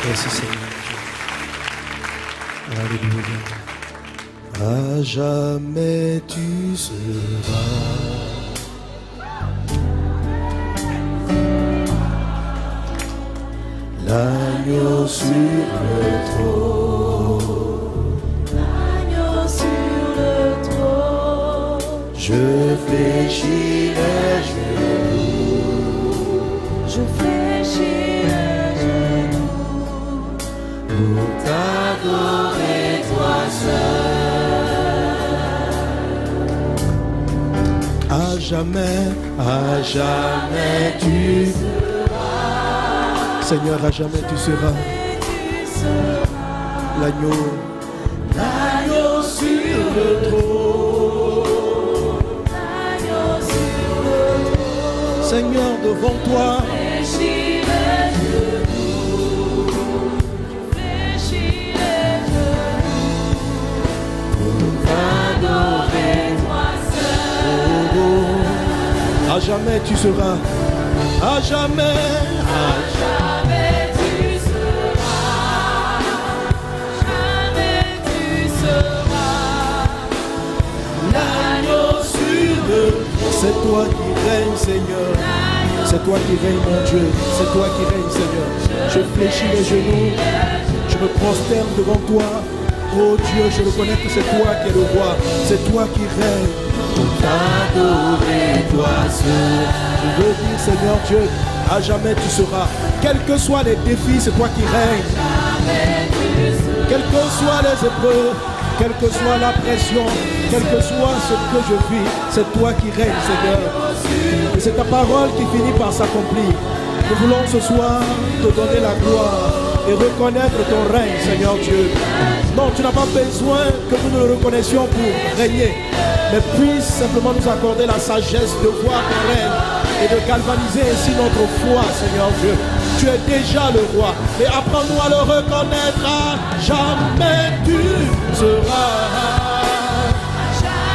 Merci Seigneur. Alléluia. À jamais tu seras l'agneau sur le trône. L'agneau sur le trône. Je fléchis les genoux. Je fléchis les genoux Pour t'adorer toi seul. à jamais tu seras. Seigneur, à jamais tu seras l'agneau. L'agneau sur le trône. L'agneau sur le trône. Seigneur, devant toi, Fléchis les genoux. Fléchis les genoux t'adorer toi seul. à jamais tu seras. À jamais. Jamais tu seras. Jamais tu seras. L'agneau sur le trône. C'est toi qui règnes, Seigneur. C'est toi qui règnes, mon Dieu. C'est toi qui règnes, Seigneur. Je fléchis les genoux. Je me prosterne devant toi. Oh Dieu, je reconnais que c'est toi qui es le roi. C'est toi qui règnes. Pour t'adorer, toi seul. Je veux dire, Seigneur Dieu, à jamais tu seras. Quels que soient les défis, c'est toi qui règnes. Quelles que soient les épreuves, quelle que soit la pression, quel que soit ce que je vis, c'est toi qui règnes, Seigneur. Et c'est ta parole qui finit par s'accomplir. Nous voulons ce soir te donner la gloire et reconnaître ton règne, Seigneur Dieu. Non, tu n'as pas besoin que nous nous le reconnaissions pour régner, mais puisse simplement nous accorder la sagesse de voir ton règne et de galvaniser ainsi notre foi, Seigneur Dieu. Tu es déjà le roi, et apprends-nous à le reconnaître. À jamais tu seras.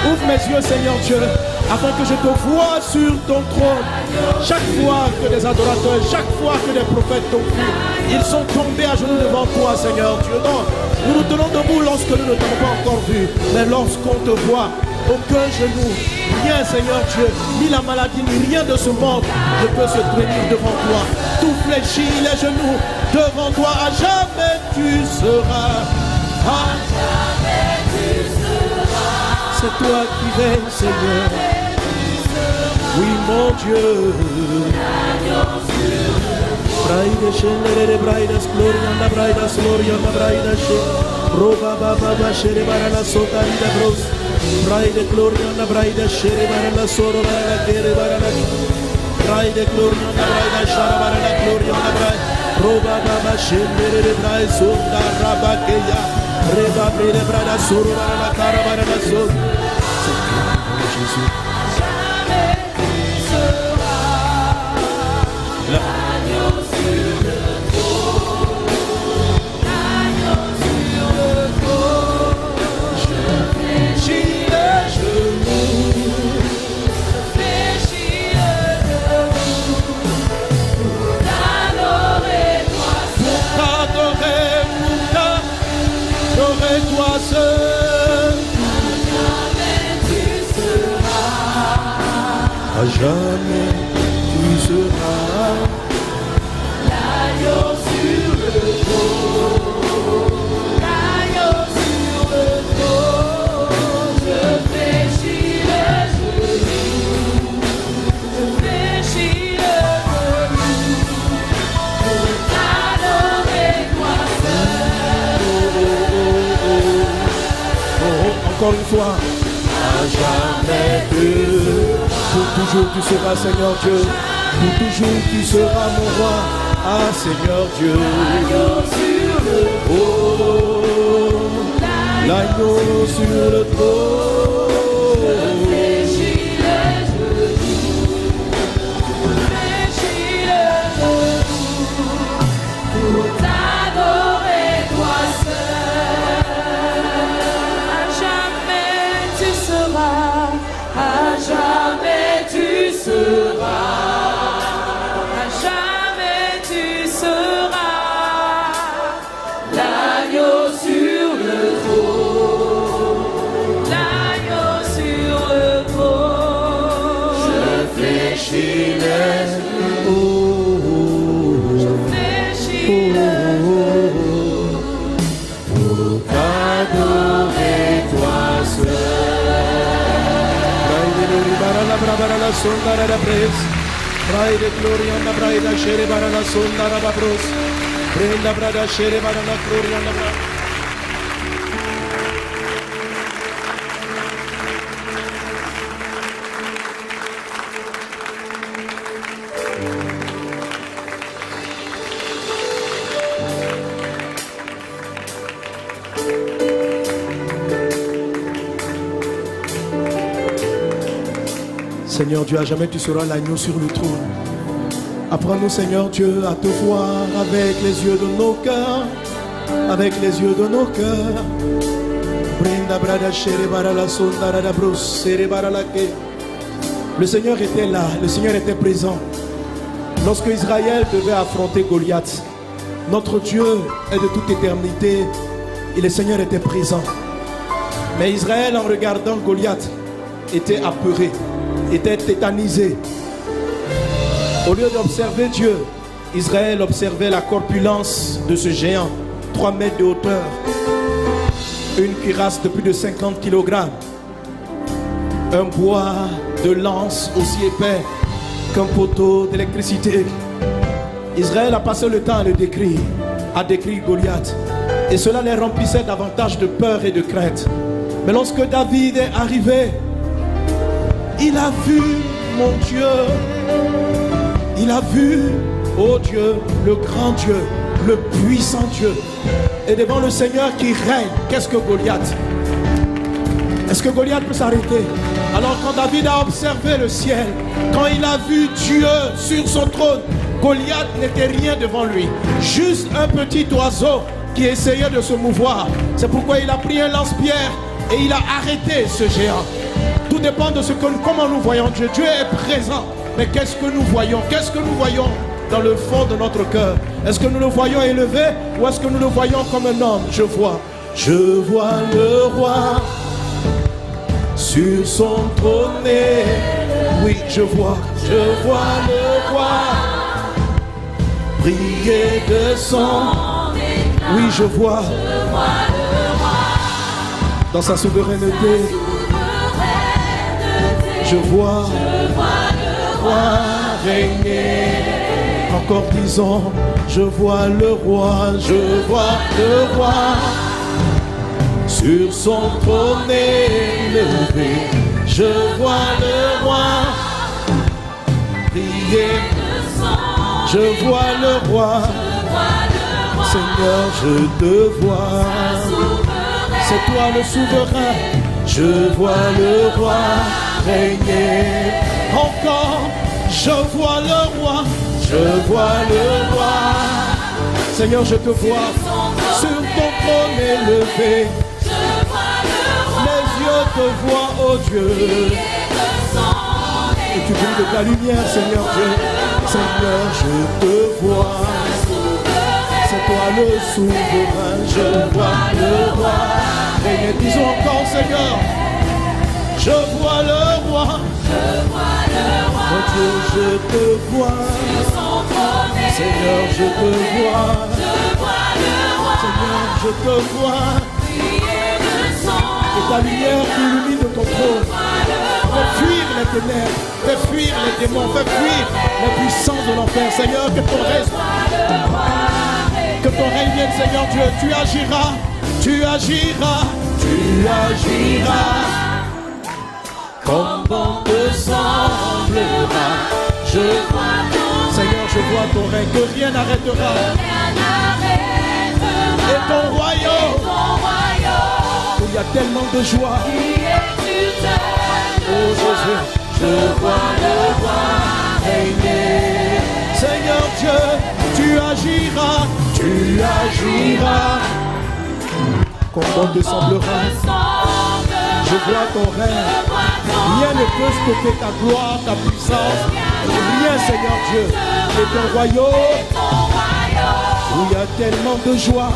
Ouvre mes yeux, Seigneur Dieu, afin que je te voie sur ton trône. Chaque fois que des adorateurs, chaque fois que des prophètes t'ont vu, ils sont tombés à genoux devant toi, Seigneur Dieu. Non, nous nous tenons debout lorsque nous ne t'avons pas encore vu, mais lorsqu'on te voit, aucun genou, rien, Seigneur Dieu, ni la maladie, ni rien de ce monde ne peut se tenir devant toi. Tout fléchit les genoux devant toi. À jamais tu seras. À jamais tu seras. C'est toi qui règnes, Seigneur. Oui, mon Dieu. Braide shendere braidas gloria na braidas gloria na braidas roba baba shere barana sotarida bros. Braide gloria na braidas shere barana soro barana kere barana. Braide gloria na braidas shara barana gloria na braid. Roba baba shendere braid sonda rabakeya. Reba bride brada soro barana kara barana so. Jésus. Toi seul, à jamais tu seras L'agneau sur le trône. L'agneau sur le trône. Je fléchis les genoux. Je fléchis les genoux pour t'adorer toi seul. Encore une fois, à jamais tu, pour toujours tu seras Seigneur Dieu, pour toujours tu seras mon roi, ah Seigneur Dieu. L'agneau sur le trône, l'agneau sur le trône. Je fléchis les genoux. Je fléchis les genoux pour t'adorer toi seul. À jamais tu seras. À jamais tu seras. À jamais tu seras. la sonda la pres. Braide gloria na braida shere bara la sonda la babros. Brenda brada shere bara la gloria na bra. Seigneur Dieu, à jamais tu seras l'agneau sur le trône. Apprends-nous, Seigneur Dieu, à te voir avec les yeux de nos cœurs, avec les yeux de nos cœurs. Le Seigneur était là, le Seigneur était présent. Lorsque Israël devait affronter Goliath, notre Dieu est de toute éternité et le Seigneur était présent. Mais Israël, en regardant Goliath, était apeuré, était tétanisé. Au lieu d'observer Dieu, Israël observait la corpulence de ce géant, 3 mètres de hauteur, une cuirasse de plus de 50 kg, un bois de lance aussi épais qu'un poteau d'électricité. Israël a passé le temps à le décrire, à décrire Goliath, et cela les remplissait davantage de peur et de crainte. Mais lorsque David est arrivé, il a vu mon Dieu, il a vu, oh Dieu, le grand Dieu, le puissant Dieu. Et devant le Seigneur qui règne, qu'est-ce que Goliath? Est-ce que Goliath peut s'arrêter? Alors quand David a observé le ciel, quand il a vu Dieu sur son trône, Goliath n'était rien devant lui, juste un petit oiseau qui essayait de se mouvoir. C'est pourquoi il a pris un lance-pierre et il a arrêté ce géant. Tout dépend de comment nous voyons Dieu. Dieu est présent, mais qu'est-ce que nous voyons? Qu'est-ce que nous voyons dans le fond de notre cœur? Est-ce que nous le voyons élevé ou est-ce que nous le voyons comme un homme? Je vois le roi sur son trône. Oui, je vois le roi briller de son. Oui, je vois dans sa souveraineté. Je vois le roi régner. Encore disons, je vois le roi sur son trône élevé. Je vois le roi briller. Je vois le roi. Seigneur, je te vois. C'est toi le souverain. Je vois le roi régner. Encore, je vois le roi. Seigneur, je te vois sur ton trône élevé. Mes yeux te voient, oh Dieu. Et tu brilles de ta lumière, Seigneur Dieu. Seigneur, je te vois. C'est toi le souverain. Je vois le roi régner. Disons encore, Seigneur. Je vois le roi. Mon Dieu, je te vois. Seigneur, je te vois. Seigneur, je te vois. Et ta lumière qui illumine ton trône. Fais fuir les ténèbres. Fais fuir les démons. Fais fuir les puissances de l'enfer. Seigneur, que ton règne vienne, Seigneur Dieu. Tu agiras. Comme bon te semblera. Seigneur, je vois ton règne, que rien n'arrêtera. Et ton royaume, où il y a tellement de joie. Oh Jésus, je vois le roi régner. Seigneur Dieu, tu agiras. Comme bon te semblera. Je vois ton règne. Rien ne peut stopper ta gloire, ta puissance. Rien, Seigneur Dieu. Et ton royaume, où il y a tellement de joie.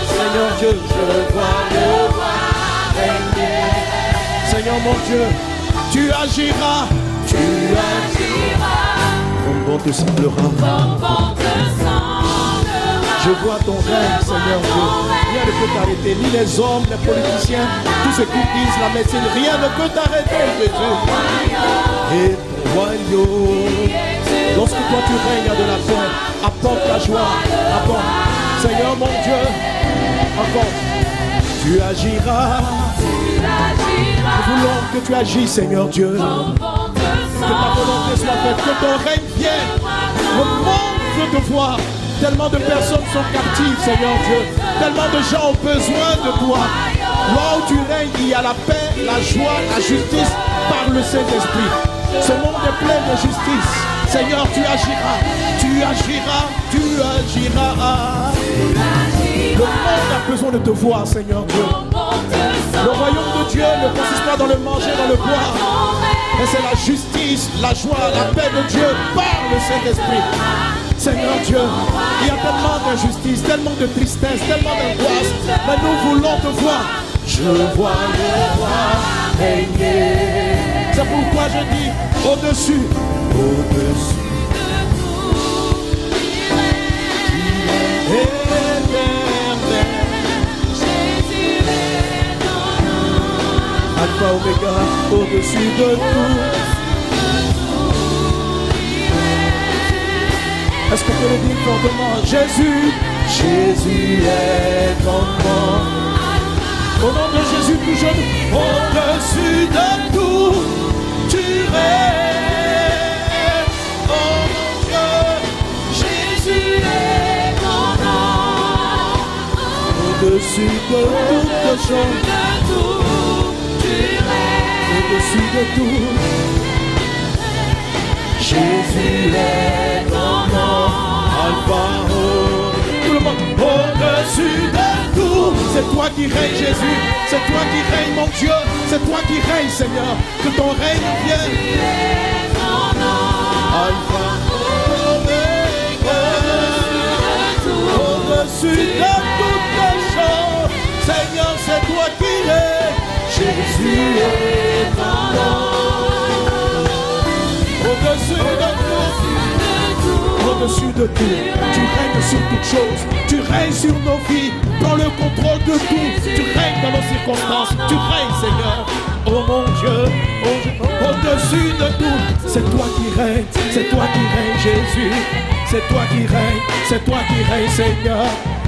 Seigneur Dieu, je vois le roi régner. Seigneur mon Dieu, tu agiras. Comme bon te semblera. Je vois ton règne, Seigneur Dieu. Rien ne peut t'arrêter, ni les hommes, les politiciens, tous ceux qui disent la médecine, rien ne peut t'arrêter, Jésus. Et ton royaume, lorsque toi tu règnes, il y a de la paix, apporte la joie, apporte. Seigneur mon Dieu, encore, tu agiras. Nous voulons que tu agis, Seigneur Dieu. Que ta volonté soit faite, que ton règne vienne. Le monde veut te voir. Tellement de personnes sont captives, Seigneur Dieu. Tellement de gens ont besoin de toi. Là où tu règnes, il y a la paix, la joie, la justice par le Saint-Esprit. Ce monde est plein de justice. Seigneur, tu agiras, tu agiras, tu agiras. Le monde a besoin de te voir, Seigneur Dieu. Le royaume de Dieu ne consiste pas dans le manger, dans le boire. Mais c'est la justice, la joie, la paix de Dieu par le Saint-Esprit. Seigneur Dieu, il y a tellement d'injustice, tellement de tristesse, tellement d'angoisse. Mais nous voulons te voir. Je vois le roi régner. C'est pourquoi je dis au-dessus, au-dessus. Alpha Oméga, au-dessus de tout. Est-ce qu'on peut le dire fortement? Jésus, Jésus est ton nom. Au nom de Jésus, tout jeune, au-dessus de tout, tu règnes. Oh mon Dieu, Jésus est ton nom. Au-dessus de toutes choses, au-dessus de tout, Jésus est ton nom. Alpha, tout le monde, au-dessus de tout. C'est toi qui règnes, Jésus. C'est toi qui règnes, mon Dieu. C'est toi qui règnes, Seigneur. Que ton règne vienne. Alpha, au-dessus de toutes les choses. Seigneur, c'est toi qui règnes. Jésus est ton nom. Au-dessus de tout, au-dessus de tout, tu règnes sur toutes choses, tu règnes sur nos vies, prends le contrôle de tout, tu règnes dans nos circonstances, tu règnes, Seigneur. Oh mon Dieu, au-dessus de tout, c'est toi qui règnes, c'est toi qui règnes, Jésus. C'est toi qui règnes, c'est toi qui règnes, Seigneur.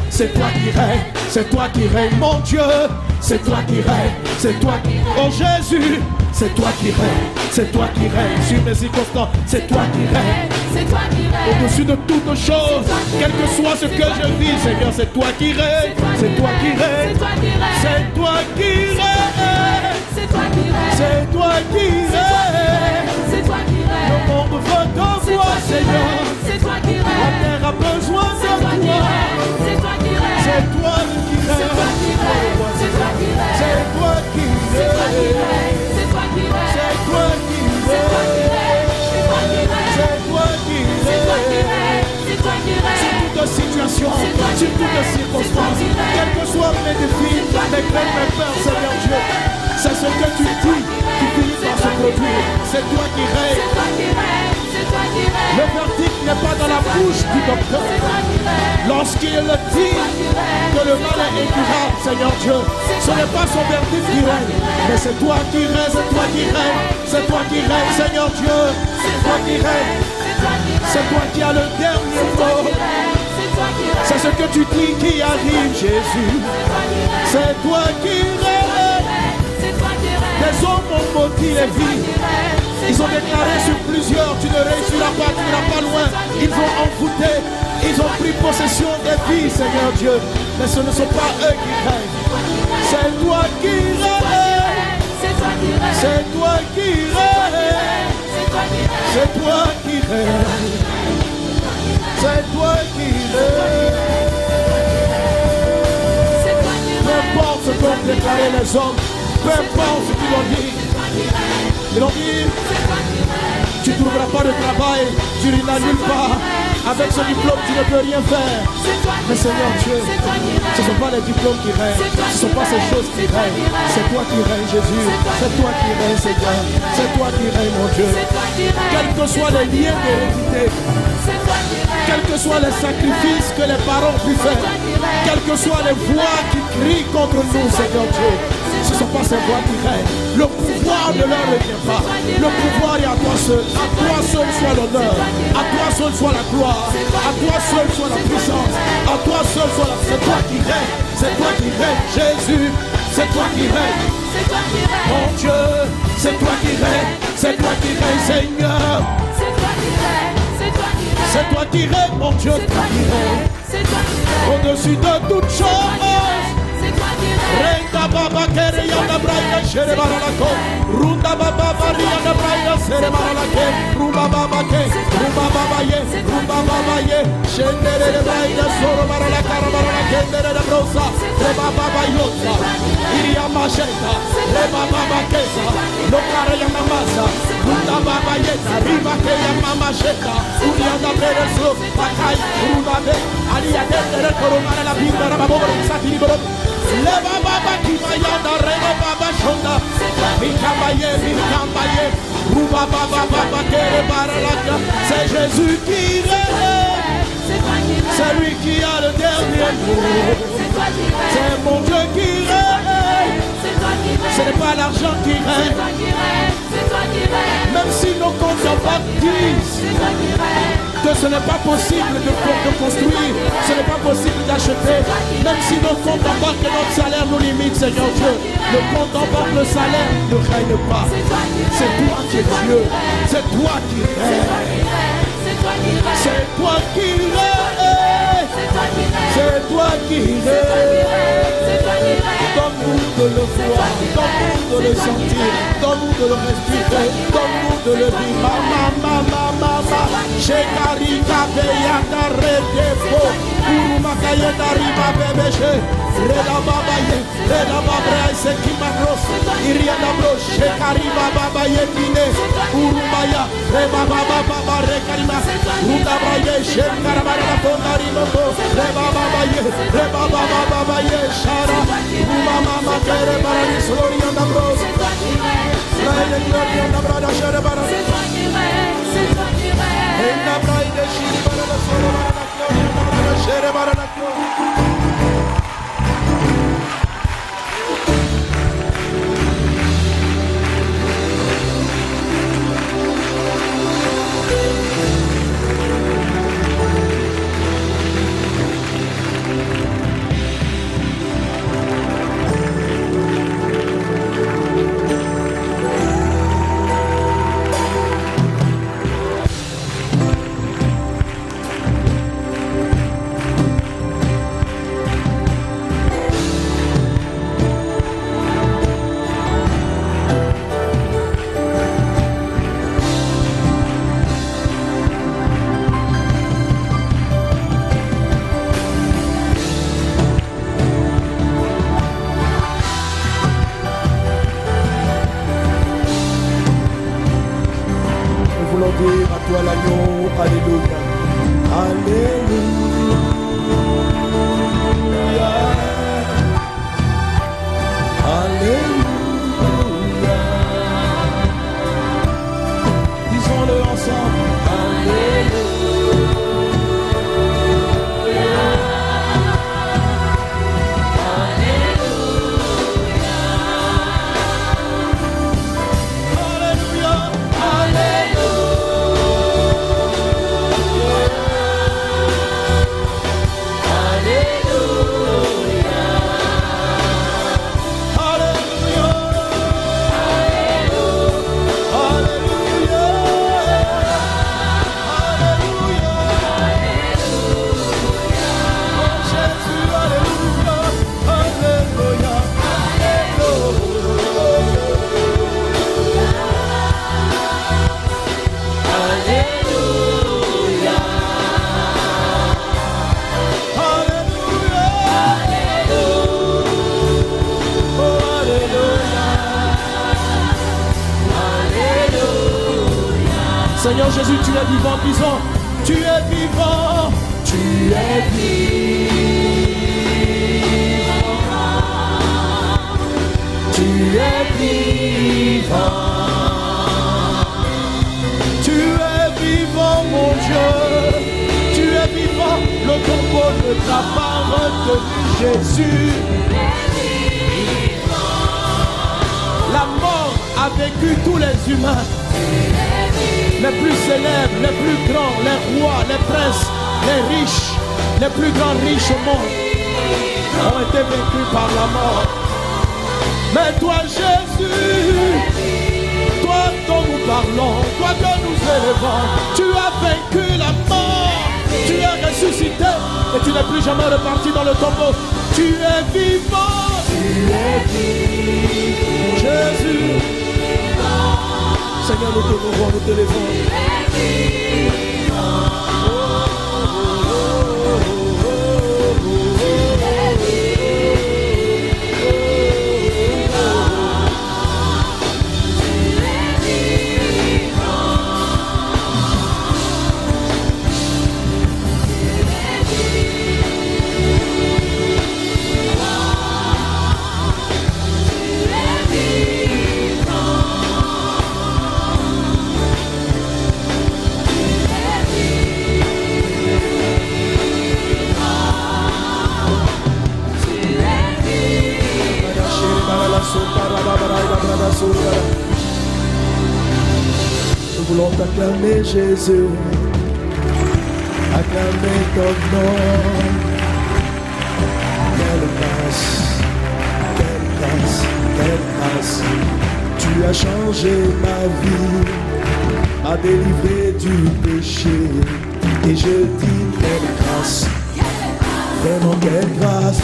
C'est toi qui règnes, c'est toi qui règnes, mon Dieu. C'est toi qui règnes, c'est toi qui... Oh Jésus, c'est toi qui règnes, c'est toi qui règnes sur mes circonstances, c'est toi qui règnes, c'est toi qui règnes au-dessus de toutes choses, quel que soit ce que je vis, Seigneur, c'est toi qui règnes, c'est toi qui règnes, c'est toi qui règnes, c'est toi qui règnes, c'est toi qui règnes, c'est toi qui règnes, le monde veut te voir, Seigneur, c'est toi qui règnes, la terre a besoin de toi, c'est toi qui règnes, c'est toi qui règnes, c'est toi qui règnes, c'est toi qui règnes, c'est toi qui règnes, c'est toi qui règnes, c'est toi qui règnes, c'est toi qui règnes, c'est toi qui règnes, c'est toi qui règnes, c'est toi qui règnes, sur toute situation, sur toutes circonstances, quels que soient mes défis, mes craintes, mes peurs, Seigneur Dieu, c'est ce que tu dis qui finit par se produire, c'est toi qui règnes, c'est toi qui règnes. Le verdict n'est pas dans la bouche du docteur. Lorsqu'il dit que le mal est incurable, Seigneur Dieu, ce n'est pas son verdict qui règne, mais c'est toi qui règnes, c'est toi qui règnes, c'est toi qui règnes, Seigneur Dieu, c'est toi qui règnes, c'est toi qui as le dernier mot. C'est ce que tu dis qui arrive, Jésus. C'est toi qui règnes. Les hommes ont maudit les vies. Ils ont déclaré sur plusieurs, tu ne réussiras pas, tu n'iras pas loin. Ils ont envoûté, ils ont pris possession des vies, Seigneur Dieu. Mais ce ne sont pas eux qui règnent. C'est toi qui règnes. C'est toi qui règnes. C'est toi qui règnes. C'est toi qui règnes. C'est toi qui règnes. Peu importe ce qu'ont déclaré les hommes, peu importe ce qu'ils ont dit. Ils ont dit, tu ne trouveras pas de travail, tu n'iras nulle part. Avec ce diplôme, tu ne peux rien faire. Mais Seigneur Dieu, ce ne sont pas les diplômes qui règnent, ce ne sont pas ces choses qui règnent. C'est toi qui règnes, Jésus. C'est toi qui règnes, Seigneur. C'est toi qui règnes, mon Dieu. Quels que soient les liens d'hérédité, quels que que soient les sacrifices que les parents ont pu faire, quelles que soient les voix qui crient contre nous, Seigneur Dieu, ce ne sont pas ces voix qui règnent. Le pouvoir ne leur revient pas. Le pouvoir est à toi seul. À toi seul soit l'honneur. À toi seul soit la gloire. À toi seul soit la puissance. À toi seul soit la... C'est toi qui règne. C'est toi qui règne, Jésus. C'est toi qui règne. Mon Dieu, c'est toi qui règne. C'est toi qui règne, Seigneur. C'est toi qui règne, mon Dieu. C'est toi qui règne. Au-dessus de toutes choses. Renda baba kere yanda braida shere baralako. Runda baba bari yanda braida shere baralake. Rumba baba ke, rumba baba ye, shendere de braida soro baralaka baralake ndere de brosa. Reba baba yota, iria macheta, reba baba kesa, lokara yanda masa. Runda baba yeta, riba ke yanda macheta. Urianda breda so, pakai, runda be, alia dere koromara la binda rababo sakiri boro. Leva baba kimayanda reba baba shonda mikambaye ruba baba kere baralaka. C'est Jésus qui règne, c'est lui qui a le dernier mot. C'est mon Dieu qui règne, ce n'est pas l'argent qui règne. Même si nos comptes sont pas disent que ce n'est pas possible de construire, ce n'est pas possible d'acheter, même si nos comptes en banque et notre salaire nous limite, Seigneur Dieu, le compte en banque, le salaire ne règne pas. C'est toi qui es Dieu, c'est toi qui règne, c'est toi qui règne, c'est toi qui règne. Donne-nous de le voir, donne-nous de le sentir, donne-nous de le respirer, donne-nous de le vivre. Mama, Shekari Kabeyanda Redefo, Urumakayenda Riba Bebeche, Reda Babaye, Reda Babra Sekimagros, Iriana Bros, Shekari Baba Yekine, Urumaya, Reba Baba Rekarima, Rudabaye, Shekarabara Kondarimo, Reba Babaye, Reba Baba Shara, Mama Kere Baranis, Loriana Bros, Raya Gloriana Brada Sharabara. En la braide shiri para la solo para la shere para la dire à toi l'agneau, alléluia, alléluia, alléluia. Disons-le ensemble, alléluia, Seigneur Jésus, tu es vivant, disons, tu es vivant, tu es vivant, tu es vivant, tu es vivant, mon Dieu, tu es vivant. Le tombeau ne t'a pas retenu, Jésus. La mort a vécu tous les humains, les plus célèbres, les plus grands, les rois, les princes, les riches, les plus grands riches au monde ont été vaincus par la mort. Mais toi, Jésus, toi dont nous parlons, toi que nous élevons, tu as vaincu la mort, tu es ressuscité et tu n'es plus jamais reparti dans le tombeau. Tu es vivant, Jésus. Seigneur, nous t'honorons, nous t'élevons. Nous voulons t'acclamer, Jésus, acclamer ton nom. Quelle grâce, quelle grâce, quelle grâce. Tu as changé ma vie, m'a délivré du péché. Et je dis quelle grâce, vraiment quelle grâce.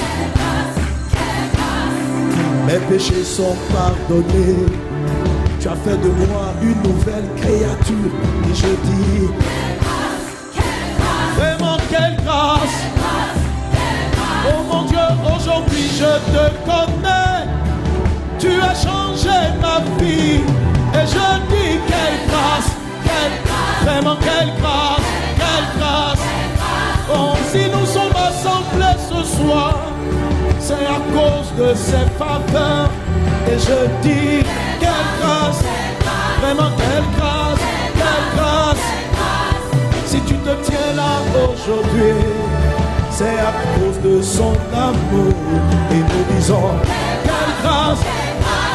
Mes péchés sont pardonnés. Tu as fait de moi une nouvelle créature. Et je dis vraiment quelle grâce. Oh mon Dieu, aujourd'hui je te connais. Tu as changé ma vie. Et je dis quelle grâce, vraiment quelle grâce, quelle grâce. Oh, si nous sommes assemblés ce soir, c'est à cause de ses faveurs. Et je dis quelle grâce, vraiment quelle grâce, quelle grâce. Si tu te tiens là aujourd'hui, c'est à cause de son amour. Et nous disons quelle grâce,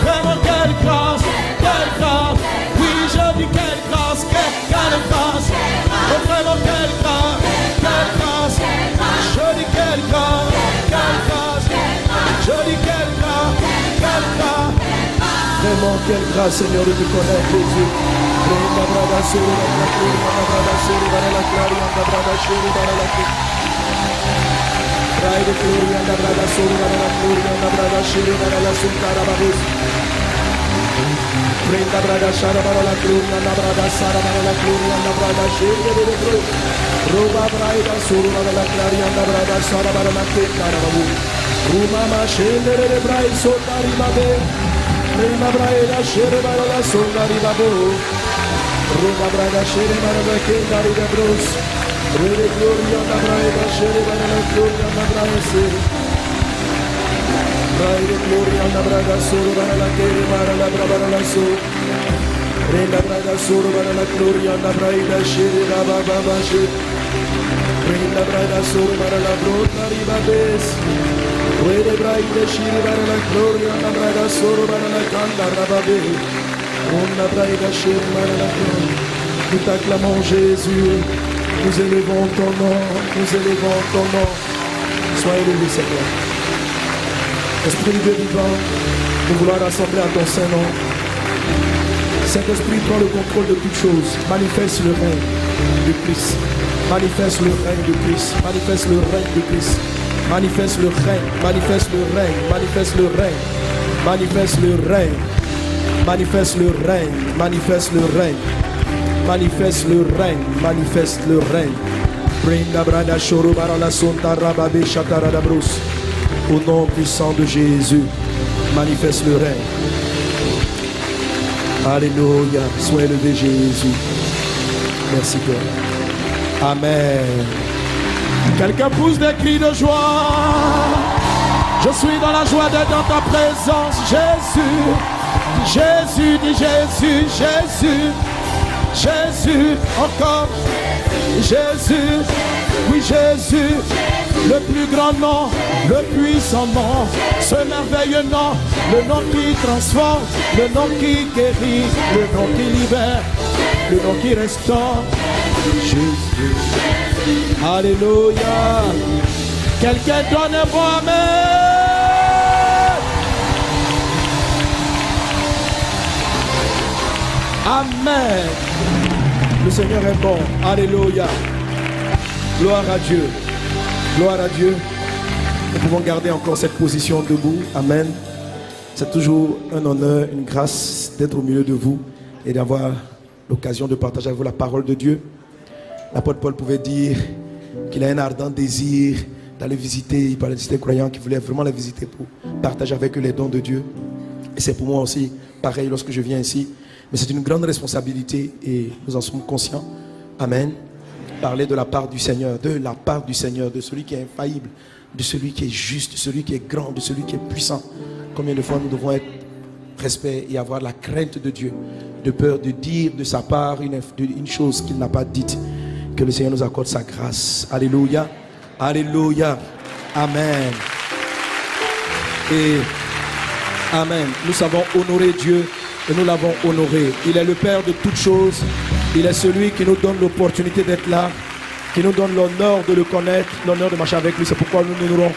vraiment quelle grâce, quelle grâce. Oui, je dis quelle grâce, quelle grâce. Oh, vraiment quelle grâce, quelle grâce. Je dis quelle grâce, quelle grâce. Je dis quelle grâce, quelle grâce. Vraiment quelle grâce, Seigneur, de te connaître, Jésus. Prenda brada shara bara la gloria, la brada sara bara la gloria, la brada shende de bro. Roba braida suru bara la gloria, la brada sara bara la kenda rabu. Ruma ma shende de brai sotari babe. Prenda braida shere bara la sondari babu. Roba brada shere bara la kenda de bros. Rede gloria, la braida shere bara la gloria, la brada shere. Braide gloria na braga suru bara la kere bara la brabara la su. Renda braga suru bara la gloria na braida shiri la baba bashi. Renda braga suru bara la brota riba bes. Rede braide shiri bara la gloria na braga suru bara la kanda rababe. Renda braida shiri bara la gloria. Nous t'acclamons Jésus. Nous élevons ton nom. Nous élevons ton nom. Sois élevé Seigneur. Esprit de Dieu vivant, nous voulons rassembler à ton Saint-Nom. Saint-Esprit, prend le contrôle de toutes choses. Manifeste le règne de Christ. Manifeste le règne de Christ. Manifeste le règne de Christ. Manifeste le règne. Manifeste le règne. Manifeste le règne. Manifeste le règne. Manifeste le règne. Manifeste le règne. Manifeste le règne. Manifeste le règne. Brinda brada shoro bara la sonta rababe shatara da brus. Au nom puissant de Jésus, manifeste le règne. Alléluia. Sois élevé Jésus. Merci Père. Amen. Quelqu'un pousse des cris de joie. Je suis dans la joie d'être dans ta présence, Jésus. Jésus, dis Jésus, Jésus. Jésus, encore. Jésus. Oui, Jésus, le plus grand nom, le puissant nom, ce merveilleux nom, le nom qui transforme, le nom qui guérit, le nom qui libère, le nom qui restaure. Jésus. Alléluia. Quelqu'un donne un bon amen. Amen. Le Seigneur est bon. Alléluia. Gloire à Dieu. Gloire à Dieu. Nous pouvons garder encore cette position debout. Amen. C'est toujours un honneur, une grâce d'être au milieu de vous et d'avoir l'occasion de partager avec vous la parole de Dieu. L'apôtre Paul pouvait dire qu'il a un ardent désir d'aller visiter. Il parlait des croyants qui voulaient vraiment la visiter pour partager avec eux les dons de Dieu. Et c'est pour moi aussi pareil lorsque je viens ici. Mais c'est une grande responsabilité et nous en sommes conscients. Amen. Parler de la part du Seigneur, de celui qui est infaillible, de celui qui est juste, de celui qui est grand, de celui qui est puissant. Combien de fois nous devons être respect et avoir la crainte de Dieu, de peur de dire de sa part une chose qu'il n'a pas dite. Que le Seigneur nous accorde sa grâce. Alléluia. Alléluia. Amen. Et Amen. Nous savons honorer Dieu et nous l'avons honoré. Il est le Père de toutes choses. Il est celui qui nous donne l'opportunité d'être là, qui nous donne l'honneur de le connaître, l'honneur de marcher avec lui. C'est pourquoi nous honorons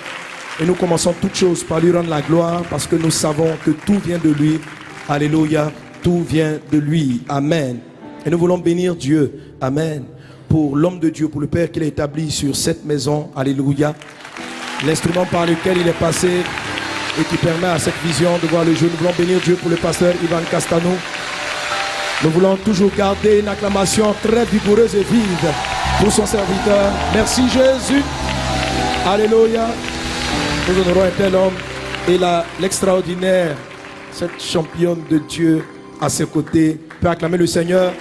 et nous commençons toutes choses par lui rendre la gloire, parce que nous savons que tout vient de lui. Alléluia. Tout vient de lui. Amen. Et nous voulons bénir Dieu. Amen. Pour l'homme de Dieu, pour le Père qu'il a établi sur cette maison. Alléluia. L'instrument par lequel il est passé et qui permet à cette vision de voir le jour. Nous voulons bénir Dieu pour le pasteur Ivan Castano. Nous voulons toujours garder une acclamation très vigoureuse et vive pour son serviteur. Merci Jésus. Alléluia. Nous honorons un tel homme et l'extraordinaire, cette championne de Dieu à ses côtés. Peut acclamer le Seigneur.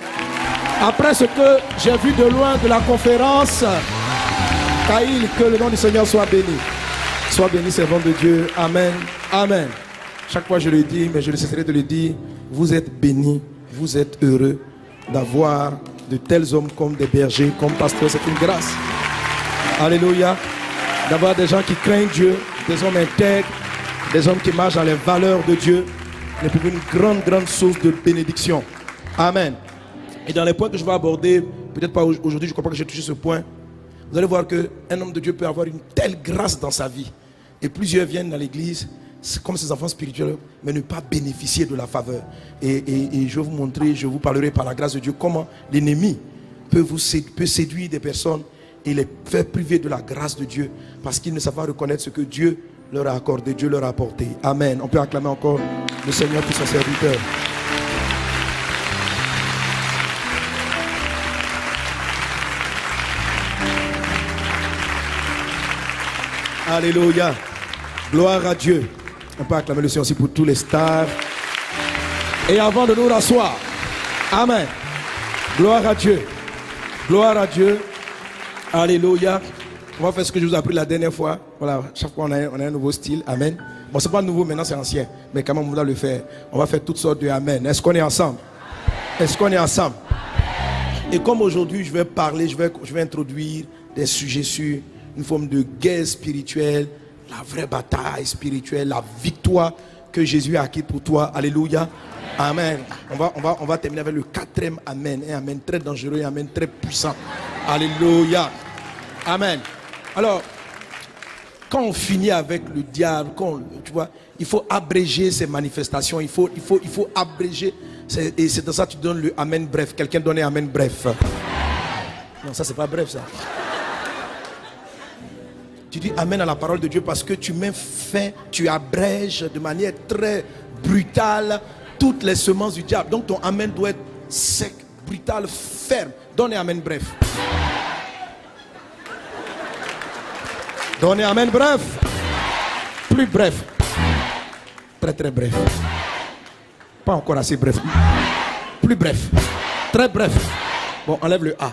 Après ce que j'ai vu de loin de la conférence, Kaïl, que le nom du Seigneur soit béni. Sois béni, servant de Dieu. Amen. Amen. Chaque fois je le dis, mais je ne cesserai de le dire. Vous êtes bénis, vous êtes heureux d'avoir de tels hommes comme des bergers, comme pasteurs. C'est une grâce. Alléluia. D'avoir des gens qui craignent Dieu, des hommes intègres, des hommes qui marchent dans les valeurs de Dieu. C'est pour une grande source de bénédiction. Amen. Et dans les points que je vais aborder, peut-être pas aujourd'hui, je ne crois pas que j'ai touché ce point. Vous allez voir qu'un homme de Dieu peut avoir une telle grâce dans sa vie. Et plusieurs viennent dans l'église, comme ses enfants spirituels, mais ne pas bénéficier de la faveur. Et je vais vous montrer, je vous parlerai par la grâce de Dieu, comment l'ennemi peut séduire des personnes et les faire priver de la grâce de Dieu, parce qu'ils ne savent pas reconnaître ce que Dieu leur a accordé, Dieu leur a apporté. Amen. On peut acclamer encore le Seigneur pour son serviteur. Alléluia. Gloire à Dieu. On peut acclamer le Seigneur aussi pour tous les stars. Et avant de nous rasseoir, amen. Gloire à Dieu. Gloire à Dieu. Alléluia. On va faire ce que je vous ai appris la dernière fois. Voilà, chaque fois on a un nouveau style. Amen. Bon, c'est pas nouveau maintenant, c'est ancien. Mais quand même, on va le faire. On va faire toutes sortes de amen. Est-ce qu'on est ensemble? Est-ce qu'on est ensemble? Et comme aujourd'hui, je vais parler, je vais introduire des sujets sur une forme de guerre spirituelle, la vraie bataille spirituelle, la victoire que Jésus a acquise pour toi. Alléluia. Amen. On va terminer avec le 4e amen. Un amen très dangereux, un amen très puissant. Alléluia. Amen. Alors, quand on finit avec le diable, tu vois, il faut abréger ses manifestations. Il faut abréger. Et c'est dans ça que tu donnes le amen bref. Quelqu'un donne un amen bref. Non, ça c'est pas bref ça. Tu dis amen à la parole de Dieu parce que tu mets fin, tu abrèges de manière très brutale toutes les semences du diable. Donc ton amen doit être sec, brutal, ferme. Donne un amen bref. Donne un amen bref. Plus bref. Très très bref. Pas encore assez bref. Plus bref. Très bref. Bon, enlève le A.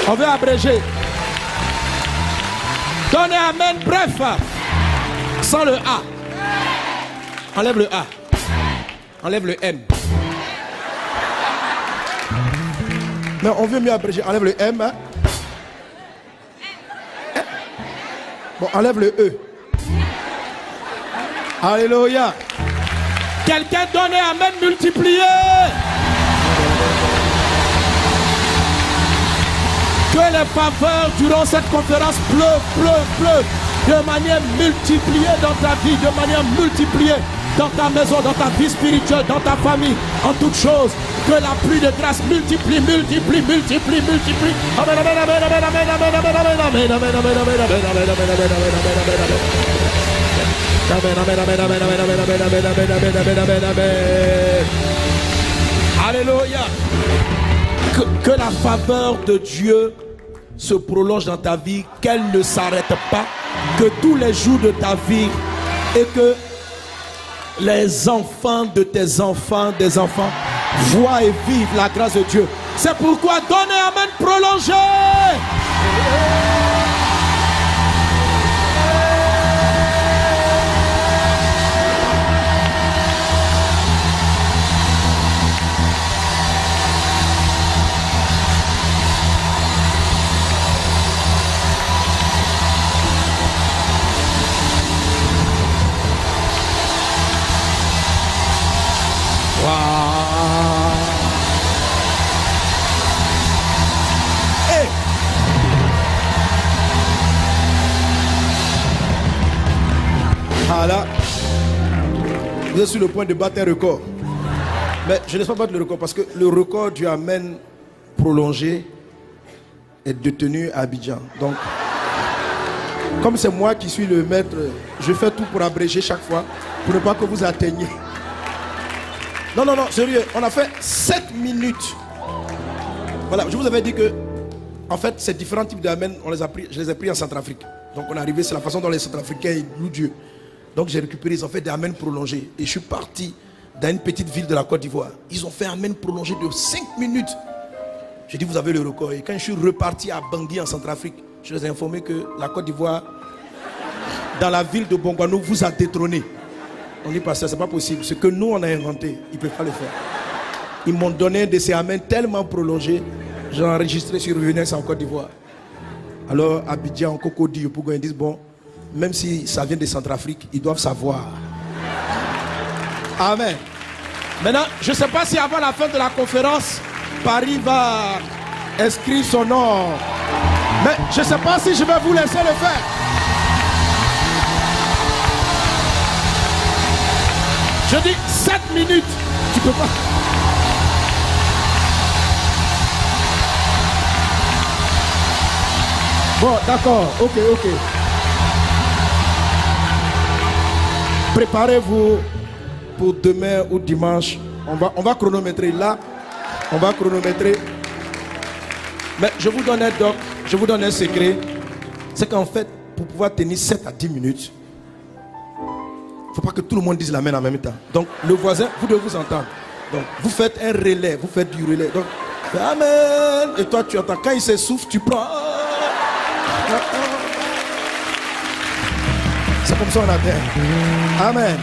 On veut abréger. Donnez amen bref. Sans le A. Enlève le A. Enlève le M. Mais on veut mieux abréger. Enlève le M. Hein? Bon, enlève le E. Alléluia. Quelqu'un donne un amen multiplié. Que les faveurs durant cette conférence pleuvent de manière multipliée dans ta vie, de manière multipliée dans ta maison, dans ta vie spirituelle, dans ta famille, en toutes choses. Que la pluie de grâce multiplie. Amen, amen, amen, amen, amen, amen, amen, amen, amen, amen, amen, amen, amen, amen, amen, amen. Alléluia. Que la faveur de Dieu se prolonge dans ta vie, qu'elle ne s'arrête pas, que tous les jours de ta vie et que les enfants de tes enfants, des enfants, voient et vivent la grâce de Dieu. C'est pourquoi donnez amen prolongé. Hey. Ah là, vous êtes sur le point de battre un record. Mais je ne laisse pas battre le record parce que le record du amen prolongé est détenu à Abidjan. Donc, comme c'est moi qui suis le maître, je fais tout pour abréger chaque fois, pour ne pas que vous atteigniez. Non, sérieux, on a fait 7 minutes. Voilà, je vous avais dit que, en fait, ces différents types d'amen, je les ai pris en Centrafrique. Donc on est arrivé, c'est la façon dont les Centrafricains louent Dieu. Donc j'ai récupéré, ils ont fait des amens prolongés. Et je suis parti dans une petite ville de la Côte d'Ivoire. Ils ont fait un amen prolongé de 5 minutes. J'ai dit, vous avez le record. Et quand je suis reparti à Bangui en Centrafrique, je les ai informés que la Côte d'Ivoire, dans la ville de Bongouanou, vous a détrôné. On dit, pasteur, c'est pas possible. Ce que nous, on a inventé, ils ne peuvent pas le faire. Ils m'ont donné de ces amens tellement prolongés. J'ai enregistré sur Revenez en Côte d'Ivoire. Alors, Abidjan, Cocody, Yopougon, ils disent, bon, même si ça vient de Centrafrique, ils doivent savoir. Amen. Maintenant, je ne sais pas si avant la fin de la conférence, Paris va inscrire son nom. Mais je ne sais pas si je vais vous laisser le faire. Je dis 7 minutes. Tu peux pas. Bon, d'accord. Ok. Préparez-vous pour demain ou dimanche. On va chronométrer là. On va chronométrer. Mais je vous donne un secret. C'est qu'en fait, pour pouvoir tenir 7 à 10 minutes, il ne faut pas que tout le monde dise l'amen en même temps. Donc, le voisin, vous devez vous entendre. Donc, vous faites un relais, vous faites du relais. Donc, amen. Et toi, tu entends. Quand il s'essouffle, tu prends. C'est comme ça on a bien. Amen.